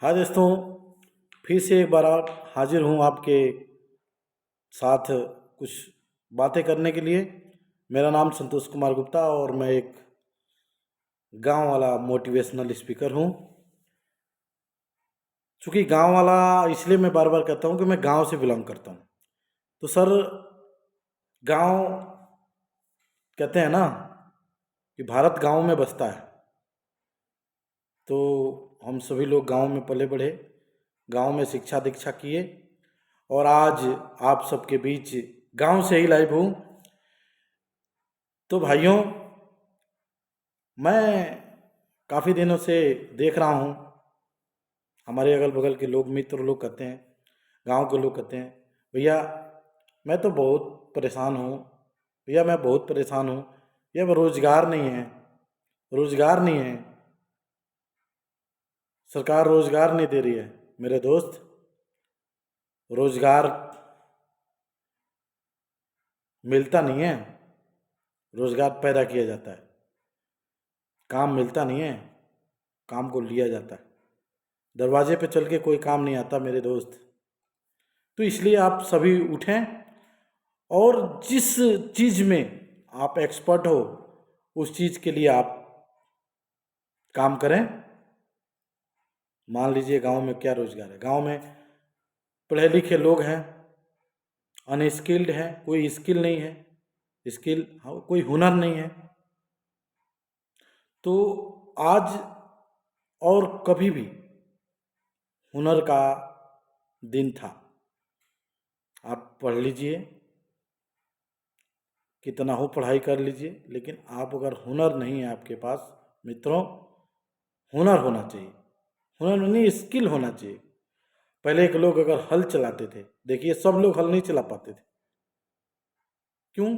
हाँ दोस्तों, फिर से एक बार और हाजिर हूँ आपके साथ कुछ बातें करने के लिए। मेरा नाम संतोष कुमार गुप्ता और मैं एक गांव वाला मोटिवेशनल स्पीकर हूँ। चूँकि गांव वाला इसलिए मैं बार बार कहता हूँ कि मैं गांव से बिलोंग करता हूँ। तो सर, गांव कहते हैं ना कि भारत गांव में बसता है। तो हम सभी लोग गांव में पले बढ़े, गांव में शिक्षा दीक्षा किए और आज आप सबके बीच गांव से ही लाइव हूँ। तो भाइयों, मैं काफ़ी दिनों से देख रहा हूँ, हमारे अगल बगल के लोग, मित्र लोग कहते हैं, गांव के लोग कहते हैं, भैया मैं तो बहुत परेशान हूँ, भैया मैं बहुत परेशान हूँ, भैया रोज़गार नहीं है, रोज़गार नहीं है, सरकार रोज़गार नहीं दे रही है। मेरे दोस्त, रोज़गार मिलता नहीं है, रोज़गार पैदा किया जाता है। काम मिलता नहीं है, काम को लिया जाता है। दरवाजे पे चल के कोई काम नहीं आता मेरे दोस्त। तो इसलिए आप सभी उठें और जिस चीज़ में आप एक्सपर्ट हो उस चीज़ के लिए आप काम करें। मान लीजिए गांव में क्या रोज़गार है, गांव में पढ़े लिखे लोग हैं, अनस्किल्ड हैं, कोई स्किल नहीं है, स्किल कोई हुनर नहीं है। तो आज और कभी भी हुनर का दिन था। आप पढ़ लीजिए, कितना हो पढ़ाई कर लीजिए, लेकिन आप अगर हुनर नहीं है आपके पास, मित्रों, हुनर होना चाहिए। हुनर नहीं, स्किल होना चाहिए। पहले के लोग अगर हल चलाते थे, देखिए सब लोग हल नहीं चला पाते थे। क्यों?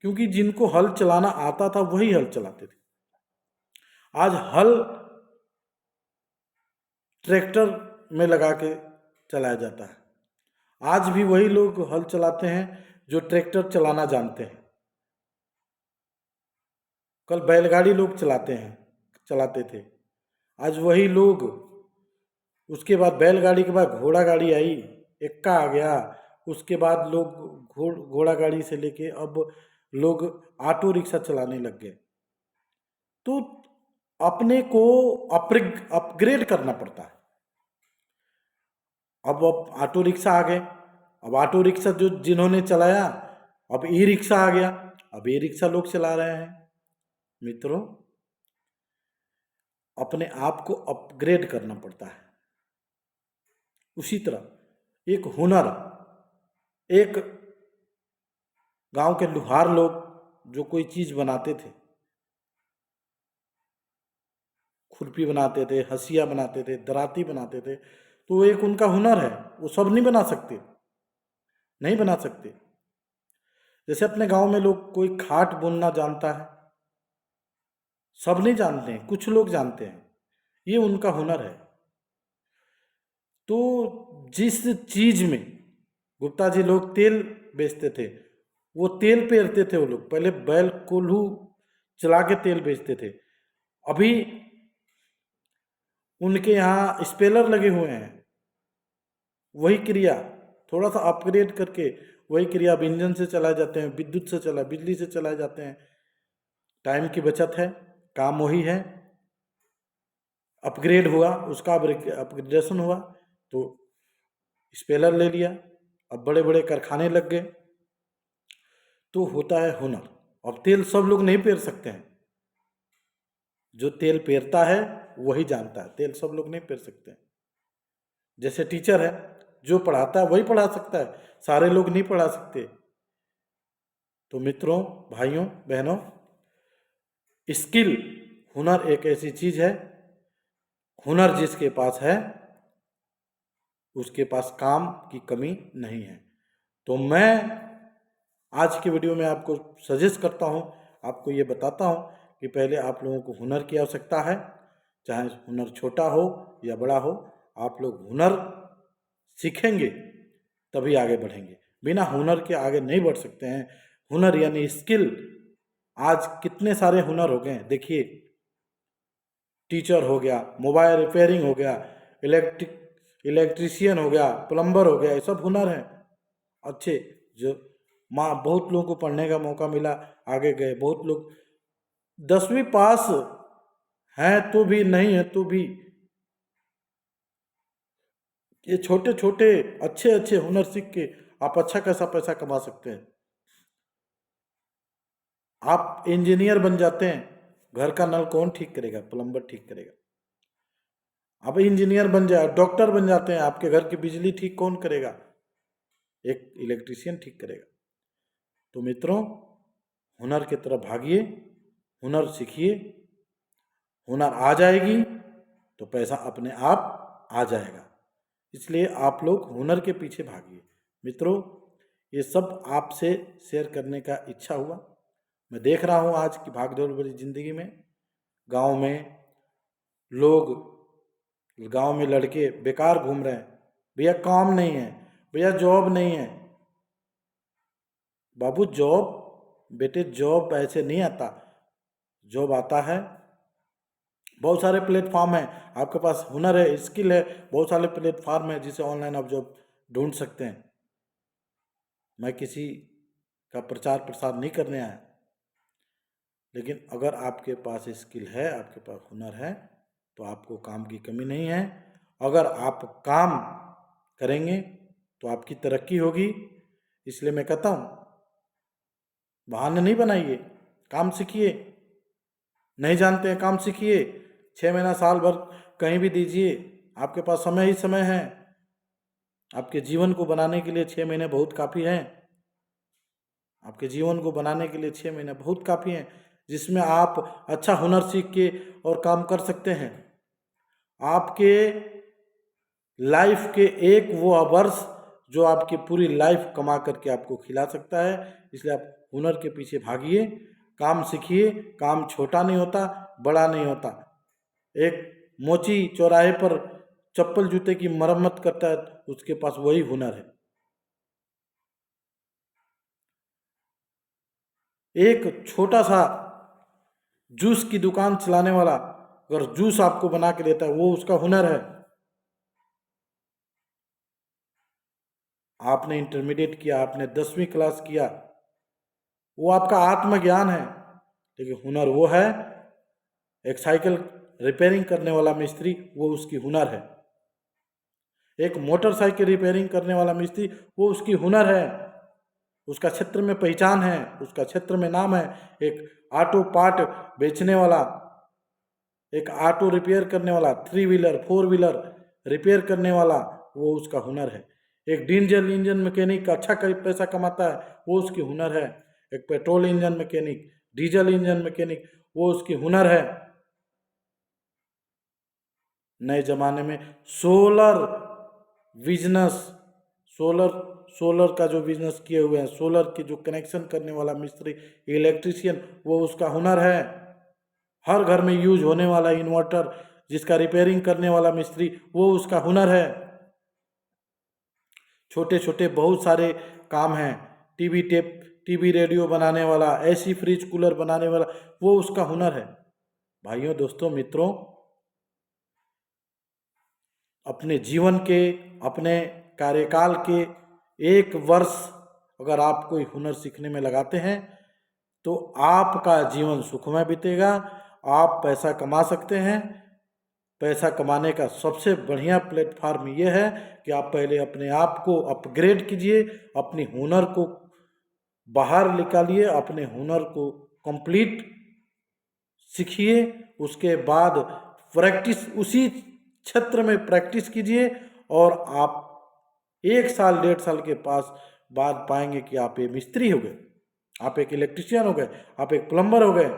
क्योंकि जिनको हल चलाना आता था वही हल चलाते थे। आज हल ट्रैक्टर में लगा के चलाया जाता है। आज भी वही लोग हल चलाते हैं जो ट्रैक्टर चलाना जानते हैं। कल बैलगाड़ी लोग चलाते थे, आज वही लोग, उसके बाद बैलगाड़ी के बाद घोड़ा गाड़ी आई, एक्का आ गया, उसके बाद लोग घोड़ा गाड़ी से लेके अब लोग ऑटो रिक्शा चलाने लग गए। तो अपने को अपग्रेड करना पड़ता है। अब ऑटो रिक्शा आ गए, अब ऑटो रिक्शा जो जिन्होंने चलाया, अब ई रिक्शा आ गया, अब ई रिक्शा लोग चला रहे हैं। मित्रों, अपने आप को अपग्रेड करना पड़ता है। उसी तरह एक हुनर, एक गांव के लुहार लोग जो कोई चीज़ बनाते थे, खुरपी बनाते थे, हसिया बनाते थे, दराती बनाते थे, तो वो एक उनका हुनर है। वो सब नहीं बना सकते, नहीं बना सकते। जैसे अपने गांव में लोग कोई खाट बुनना जानता है, सब नहीं जानते हैं, कुछ लोग जानते हैं, ये उनका हुनर है। तो जिस चीज में गुप्ता जी लोग तेल बेचते थे, वो तेल पेरते थे। वो लोग पहले बैल कोल्हू चला के तेल बेचते थे। अभी उनके यहाँ स्पेलर लगे हुए हैं। वही क्रिया थोड़ा सा अपग्रेड करके वही क्रिया अब इंजन से चलाए जाते हैं, विद्युत से बिजली से चलाए जाते हैं। टाइम की बचत है, काम वही है, अपग्रेड हुआ, उसका अपग्रेडेशन हुआ तो स्पेलर ले लिया। अब बड़े बड़े कारखाने लग गए। तो होता है हुनर। अब तेल सब लोग नहीं पेर सकते हैं, जो तेल पेरता है वही जानता है, तेल सब लोग नहीं पेर सकते हैं। जैसे टीचर है, जो पढ़ाता है वही पढ़ा सकता है, सारे लोग नहीं पढ़ा सकते। तो मित्रों, भाइयों, बहनों, स्किल, हुनर एक ऐसी चीज है, हुनर जिसके पास है उसके पास काम की कमी नहीं है। तो मैं आज की वीडियो में आपको सजेस्ट करता हूँ, आपको ये बताता हूँ कि पहले आप लोगों को हुनर की आवश्यकता है। चाहे हुनर छोटा हो या बड़ा हो, आप लोग हुनर सीखेंगे तभी आगे बढ़ेंगे। बिना हुनर के आगे नहीं बढ़ सकते हैं। हुनर यानी स्किल। आज कितने सारे हुनर हो गए हैं, देखिए, टीचर हो गया, मोबाइल रिपेयरिंग हो गया, इलेक्ट्रीशियन हो गया, प्लम्बर हो गया, ये सब हुनर है अच्छे। जो बहुत लोगों को पढ़ने का मौका मिला, आगे गए। बहुत लोग 10वीं पास हैं तो भी, नहीं है तो भी, ये छोटे छोटे अच्छे अच्छे हुनर सीख के आप अच्छा खासा पैसा कमा सकते हैं। आप इंजीनियर बन जाते हैं, घर का नल कौन ठीक करेगा? प्लम्बर ठीक करेगा। आप इंजीनियर बन जाए, डॉक्टर बन जाते हैं, आपके घर की बिजली ठीक कौन करेगा? एक इलेक्ट्रीशियन ठीक करेगा। तो मित्रों, हुनर की तरफ भागिए, हुनर सीखिए। हुनर आ जाएगी तो पैसा अपने आप आ जाएगा। इसलिए आप लोग हुनर के पीछे भागिए। मित्रों, ये सब आपसे शेयर करने का इच्छा हुआ। मैं देख रहा हूँ आज की भागदौड़ भरी जिंदगी में गांव में लोग, गांव में लड़के बेकार घूम रहे हैं। भैया काम नहीं है, भैया जॉब नहीं है। बाबू जॉब, बेटे जॉब ऐसे नहीं आता। जॉब आता है, बहुत सारे प्लेटफॉर्म हैं। आपके पास हुनर है, स्किल है, बहुत सारे प्लेटफॉर्म है जिसे ऑनलाइन आप जॉब ढूंढ सकते हैं। मैं किसी का प्रचार प्रसार नहीं करने आया, लेकिन अगर आपके पास स्किल है, आपके पास हुनर है, तो आपको काम की कमी नहीं है। अगर आप काम करेंगे तो आपकी तरक्की होगी। इसलिए मैं कहता हूँ, बहाने नहीं बनाइए, काम सीखिए। नहीं जानते हैं, काम सीखिए। 6 महीना साल भर कहीं भी दीजिए, आपके पास समय ही समय है। आपके जीवन को बनाने के लिए 6 महीने बहुत काफ़ी हैं। आपके जीवन को बनाने के लिए 6 महीने बहुत काफ़ी हैं, जिसमें आप अच्छा हुनर सीख के और काम कर सकते हैं। आपके लाइफ के एक वो वर्ष जो आपकी पूरी लाइफ कमा करके आपको खिला सकता है। इसलिए आप हुनर के पीछे भागिए, काम सीखिए। काम छोटा नहीं होता, बड़ा नहीं होता। एक मोची चौराहे पर चप्पल जूते की मरम्मत करता है, उसके पास वही हुनर है। एक छोटा सा जूस की दुकान चलाने वाला अगर जूस आपको बना के देता है, वो उसका हुनर है। आपने इंटरमीडिएट किया, आपने 10वीं क्लास किया, वो आपका आत्मज्ञान है। लेकिन हुनर वो है, एक साइकिल रिपेयरिंग करने वाला मिस्त्री, वो उसकी हुनर है। एक मोटरसाइकिल रिपेयरिंग करने वाला मिस्त्री, वो उसकी हुनर है। उसका क्षेत्र में पहचान है, उसका क्षेत्र में नाम है। एक ऑटो पार्ट बेचने वाला, एक ऑटो रिपेयर करने वाला, 3 व्हीलर 4 व्हीलर रिपेयर करने वाला, वो उसका हुनर है। एक डीजल इंजन मैकेनिक अच्छा पैसा कमाता है, वो उसकी हुनर है। एक petrol engine mechanic, diesel engine mechanic, वो उसकी हुनर है। नए जमाने में सोलर बिजनेस, सोलर का जो बिजनेस किए हुए हैं, सोलर की जो कनेक्शन करने वाला मिस्त्री, इलेक्ट्रीशियन, वो उसका हुनर है। हर घर में यूज होने वाला इन्वर्टर जिसका रिपेयरिंग करने वाला मिस्त्री, वो उसका हुनर है। छोटे छोटे बहुत सारे काम हैं। टीवी रेडियो बनाने वाला, एसी फ्रिज कूलर बनाने वाला, वो उसका हुनर है। भाइयों, दोस्तों, मित्रों, अपने जीवन के, अपने कार्यकाल के 1 वर्ष अगर आप कोई हुनर सीखने में लगाते हैं तो आपका जीवन सुखमय बीतेगा। आप पैसा कमा सकते हैं। पैसा कमाने का सबसे बढ़िया प्लेटफार्म ये है कि आप पहले अपने आप को अपग्रेड कीजिए, अपनी हुनर को बाहर निकालिए, अपने हुनर को कंप्लीट सीखिए। उसके बाद प्रैक्टिस, उसी क्षेत्र में प्रैक्टिस कीजिए, और आप 1 साल 1.5 साल के पास बाद पाएंगे कि आप एक मिस्त्री हो गए, आप एक इलेक्ट्रीशियन हो गए, आप एक प्लम्बर हो गए।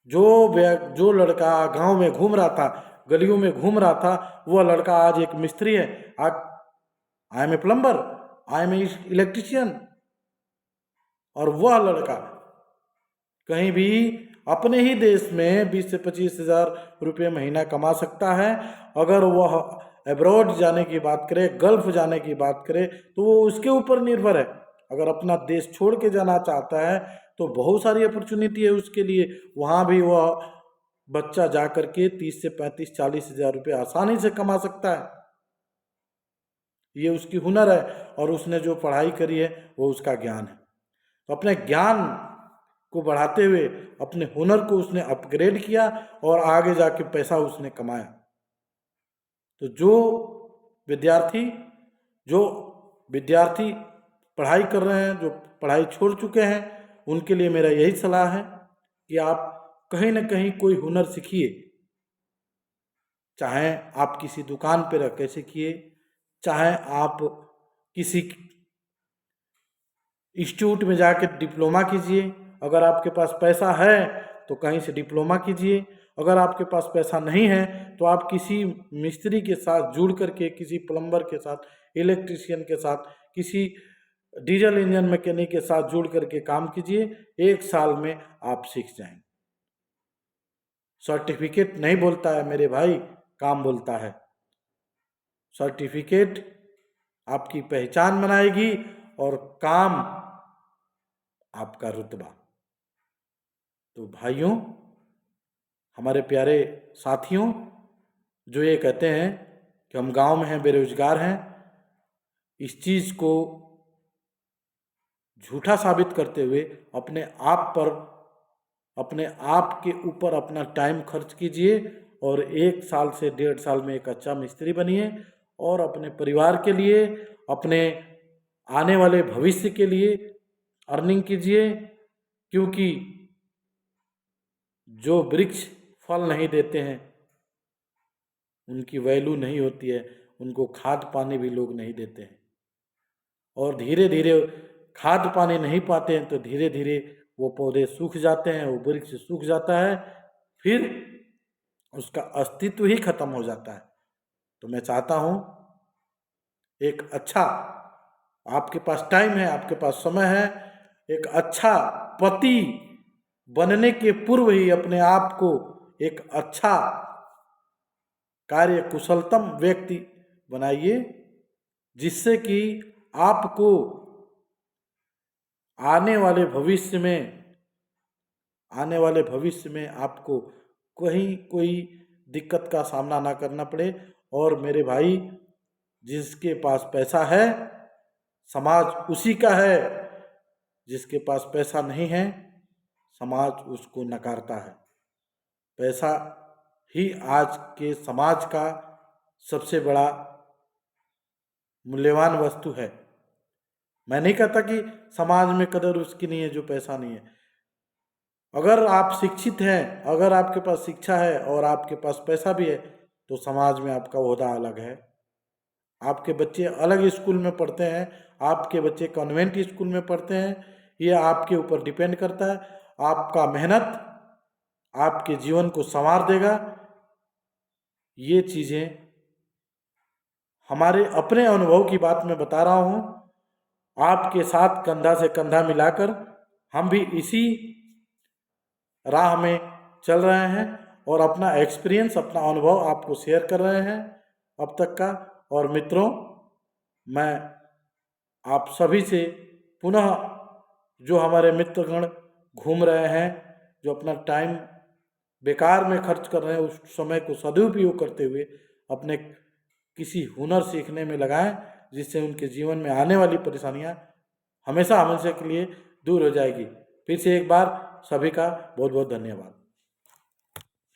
जो लड़का गांव में घूम रहा था, गलियों में घूम रहा था, वह लड़का आज एक मिस्त्री है। आज I am a plumber, I am a electrician. और वह लड़का कहीं भी अपने ही देश में 20 से 25 हजार रुपये महीना कमा सकता है। अगर वह अब्रॉड जाने की बात करे, गल्फ जाने की बात करे, तो वो उसके ऊपर निर्भर है। अगर अपना देश छोड़ के जाना चाहता है तो बहुत सारी अपॉर्चुनिटी है उसके लिए, वहाँ भी वह बच्चा जा कर के 30 से 35 40 हजार रुपये आसानी से कमा सकता है। ये उसकी हुनर है और उसने जो पढ़ाई करी है वो उसका ज्ञान है। तो अपने ज्ञान को बढ़ाते हुए अपने हुनर को उसने अपग्रेड किया और आगे जाके पैसा उसने कमाया। तो जो विद्यार्थी पढ़ाई कर रहे हैं, जो पढ़ाई छोड़ चुके हैं, उनके लिए मेरा यही सलाह है कि आप कहीं ना कहीं कोई हुनर सीखिए। चाहे आप किसी दुकान पर रह के सीखिए, चाहे आप किसी इंस्टीट्यूट में जाकर डिप्लोमा कीजिए। अगर आपके पास पैसा है तो कहीं से डिप्लोमा कीजिए। अगर आपके पास पैसा नहीं है तो आप किसी मिस्त्री के साथ जुड़ करके, किसी प्लम्बर के साथ, इलेक्ट्रिशियन के साथ, किसी डीजल इंजन मैकेनिक के साथ जुड़ करके काम कीजिए। 1 साल में आप सीख जाएंगे। सर्टिफिकेट नहीं बोलता है मेरे भाई, काम बोलता है। सर्टिफिकेट आपकी पहचान बनाएगी और काम आपका रुतबा। तो भाइयों, हमारे प्यारे साथियों, जो ये कहते हैं कि हम गांव में हैं, बेरोजगार हैं, इस चीज़ को झूठा साबित करते हुए अपने आप के ऊपर अपना टाइम खर्च कीजिए और 1 साल से 1.5 साल में एक अच्छा मिस्त्री बनिए और अपने परिवार के लिए, अपने आने वाले भविष्य के लिए अर्निंग कीजिए। क्योंकि जो वृक्ष फल नहीं देते हैं उनकी वैल्यू नहीं होती है, उनको खाद पानी भी लोग नहीं देते हैं। और धीरे धीरे खाद पानी नहीं पाते हैं तो धीरे धीरे वो पौधे सूख जाते हैं, वो वृक्ष सूख जाता है, फिर उसका अस्तित्व ही खत्म हो जाता है। तो मैं चाहता हूँ एक अच्छा, आपके पास टाइम है, आपके पास समय है, एक अच्छा पति बनने के पूर्व ही अपने आप को एक अच्छा कार्य कुशलतम व्यक्ति बनाइए, जिससे कि आपको आने वाले भविष्य में आपको कहीं कोई दिक्कत का सामना ना करना पड़े। और मेरे भाई, जिसके पास पैसा है समाज उसी का है, जिसके पास पैसा नहीं है समाज उसको नकारता है। पैसा ही आज के समाज का सबसे बड़ा मूल्यवान वस्तु है। मैं नहीं कहता कि समाज में कदर उसकी नहीं है जो पैसा नहीं है। अगर आप शिक्षित हैं, अगर आपके पास शिक्षा है और आपके पास पैसा भी है तो समाज में आपका ओहदा अलग है। आपके बच्चे अलग स्कूल में पढ़ते हैं, आपके बच्चे कॉन्वेंट स्कूल में पढ़ते हैं, ये आपके ऊपर डिपेंड करता है। आपका मेहनत आपके जीवन को संवार देगा। ये चीज़ें हमारे अपने अनुभव की बात मैं बता रहा हूँ। आपके साथ कंधा से कंधा मिलाकर हम भी इसी राह में चल रहे हैं और अपना एक्सपीरियंस, अपना अनुभव आपको शेयर कर रहे हैं अब तक का। और मित्रों, मैं आप सभी से पुनः, जो हमारे मित्रगण घूम रहे हैं, जो अपना टाइम बेकार में खर्च कर रहे हैं, उस समय को सदुपयोग करते हुए अपने किसी हुनर सीखने में लगाएं, जिससे उनके जीवन में आने वाली परेशानियां हमेशा हमेशा के लिए दूर हो जाएगी। फिर से एक बार सभी का बहुत बहुत धन्यवाद।